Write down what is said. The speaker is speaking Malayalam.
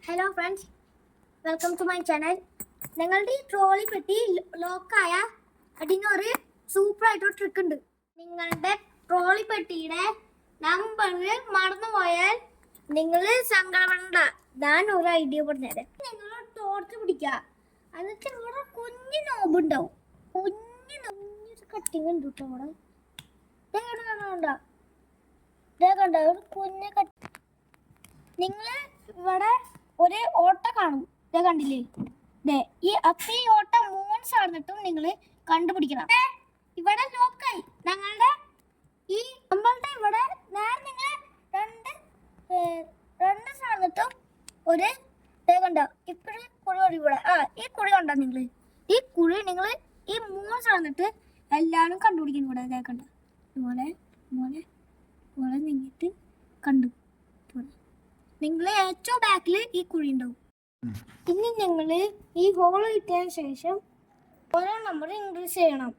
Hello friends, welcome to my channel. നിങ്ങളുടെ ഈ ട്രോളി പെട്ടി ലോക്കായ അതിനൊരു സൂപ്പർ ആയിട്ടൊരു ട്രിക്ക് ഉണ്ട്. നിങ്ങളുടെ ട്രോളി പെട്ടിയുടെ നമ്പർ മറന്നുപോയാൽ നിങ്ങൾ സങ്കടപ്പെടണ്ട. ഞാൻ ഒരു ഐഡിയ പറഞ്ഞുതരാം. നിങ്ങൾ ടോർച്ച് പിടിക്കുക, എന്നിട്ട് ഇവിടെ കുഞ്ഞു നോബ് ഉണ്ടാവും. കുഞ്ഞൊരു കട്ടിങ് ഉണ്ട് കേട്ടോ. ഇവിടെ കണ്ട ഒരു കുഞ്ഞു കട്ടി. നിങ്ങൾ ഇവിടെ ഒരു ഓട്ട കാണും, ഇതേ കണ്ടില്ലേ? ഈ ഓട്ട 3 സാധനത്തും നിങ്ങൾ കണ്ടുപിടിക്കണം. ഇവിടെ ലോക്കായി നമ്മളുടെ ഇവിടെ നിങ്ങൾ രണ്ട് സാധനത്തും ഒരു കണ്ട ഇപ്പഴും കുഴി ഇവിടെ ഈ കുഴി കണ്ടോ? ഈ കുഴി നിങ്ങൾ ഈ 3 സാധനത്ത് എല്ലാവരും കണ്ടുപിടിക്കുന്നു. ഇവിടെ ഇതേ കണ്ട ഇതുപോലെ നീങ്ങിട്ട് കണ്ടു. നിങ്ങൾ ഏറ്റവും ബാക്കിൽ ഈ കുഴി ഉണ്ടാവും. ഇനി നിങ്ങൾ ഈ ഹോൾ കിട്ടിയതിന് ശേഷം ഓരോ നമ്പർ ഇൻക്രീസ് ചെയ്യണം.